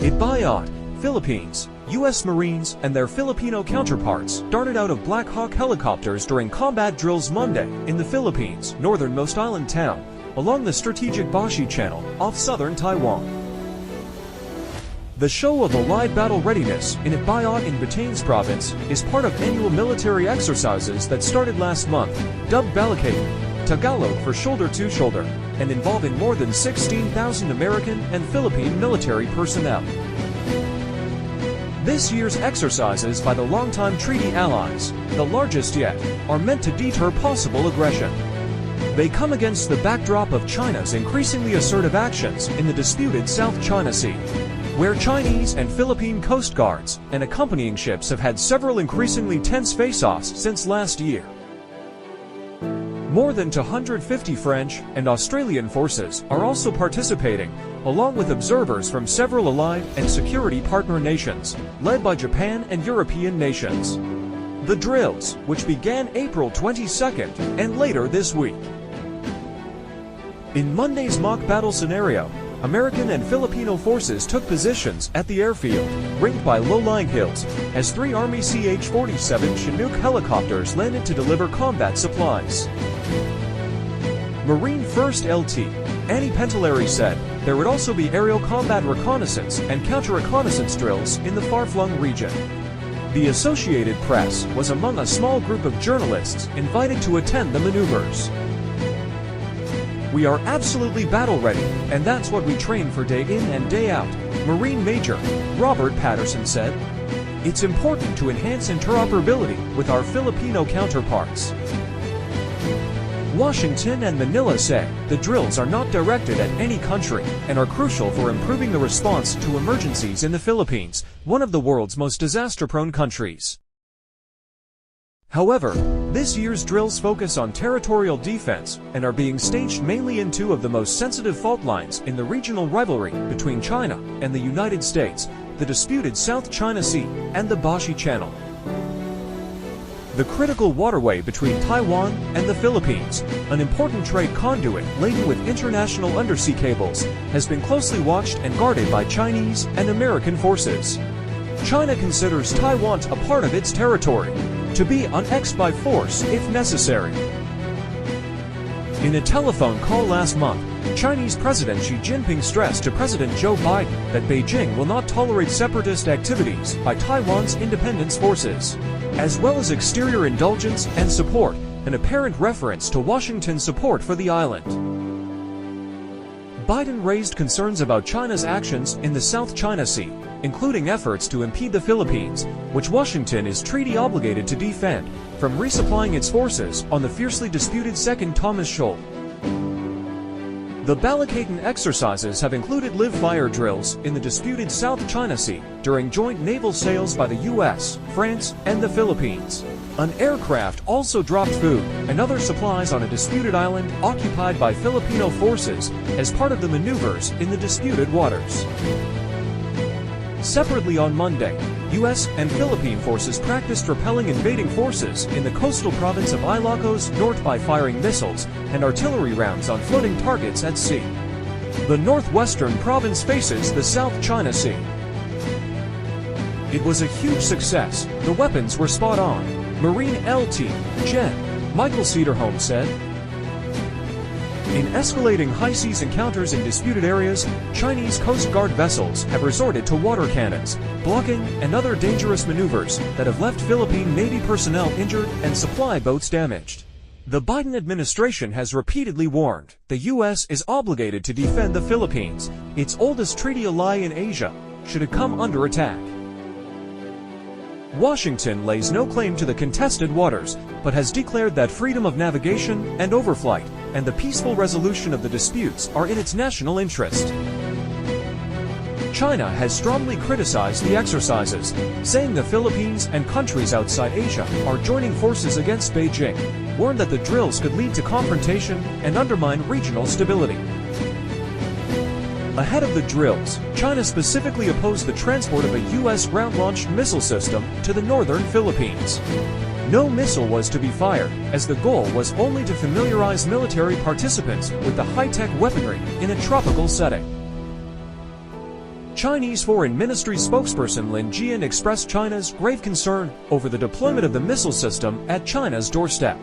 Itbayat, Philippines, U.S. Marines and their Filipino counterparts darted out of Black Hawk helicopters during combat drills Monday in the Philippines' northernmost island town, along the strategic Bashi Channel off southern Taiwan. The show of Allied battle readiness in Itbayat in Batanes province is part of annual military exercises that started last month, dubbed Balikatan, Tagalog for shoulder to shoulder, and involving more than 16,000 American and Philippine military personnel. This year's exercises by the longtime treaty allies, the largest yet, are meant to deter possible aggression. They come against the backdrop of China's increasingly assertive actions in the disputed South China Sea, where Chinese and Philippine Coast Guards and accompanying ships have had several increasingly tense face-offs since last year. More than 250 French and Australian forces are also participating, along with observers from several allied and security partner nations, led by Japan and European nations. The drills, which began April 22nd and later this week. In Monday's mock battle scenario, American and Filipino forces took positions at the airfield, ringed by low-lying hills, as 3 Army CH-47 Chinook helicopters landed to deliver combat supplies. Marine First LT, Annie Pentelari said there would also be aerial combat reconnaissance and counter-reconnaissance drills in the far-flung region. The Associated Press was among a small group of journalists invited to attend the maneuvers. "We are absolutely battle-ready, and that's what we train for day in and day out," Marine Major Robert Patterson said. "It's important to enhance interoperability with our Filipino counterparts." Washington and Manila say the drills are not directed at any country and are crucial for improving the response to emergencies in the Philippines, one of the world's most disaster-prone countries. However, this year's drills focus on territorial defense and are being staged mainly in 2 of the most sensitive fault lines in the regional rivalry between China and the United States, the disputed South China Sea and the Bashi Channel. The critical waterway between Taiwan and the Philippines, an important trade conduit laden with international undersea cables, has been closely watched and guarded by Chinese and American forces. China considers Taiwan a part of its territory, to be annexed by force if necessary. In a telephone call last month, Chinese President Xi Jinping stressed to President Joe Biden that Beijing will not tolerate separatist activities by Taiwan's independence forces, as well as exterior indulgence and support, an apparent reference to Washington's support for the island. Biden raised concerns about China's actions in the South China Sea, including efforts to impede the Philippines, which Washington is treaty obligated to defend, from resupplying its forces on the fiercely disputed Second Thomas Shoal. The Balikatan exercises have included live-fire drills in the disputed South China Sea during joint naval sails by the U.S., France, and the Philippines. An aircraft also dropped food and other supplies on a disputed island occupied by Filipino forces as part of the maneuvers in the disputed waters. Separately on Monday, U.S. and Philippine forces practiced repelling invading forces in the coastal province of Ilocos Norte by firing missiles and artillery rounds on floating targets at sea. The northwestern province faces the South China Sea. "It was a huge success. The weapons were spot on," Marine LT Gen. Michael Cederholm said. In escalating high seas encounters in disputed areas, Chinese Coast Guard vessels have resorted to water cannons, blocking, and other dangerous maneuvers that have left Philippine Navy personnel injured and supply boats damaged. The Biden administration has repeatedly warned the U.S. is obligated to defend the Philippines, its oldest treaty ally in Asia, should it come under attack. Washington lays no claim to the contested waters, but has declared that freedom of navigation and overflight and the peaceful resolution of the disputes are in its national interest. China has strongly criticized the exercises, saying the Philippines and countries outside Asia are joining forces against Beijing, warned that the drills could lead to confrontation and undermine regional stability. Ahead of the drills, China specifically opposed the transport of a U.S. ground-launched missile system to the northern Philippines. No missile was to be fired, as the goal was only to familiarize military participants with the high-tech weaponry in a tropical setting. Chinese Foreign Ministry spokesperson Lin Jian expressed China's grave concern over the deployment of the missile system at China's doorstep.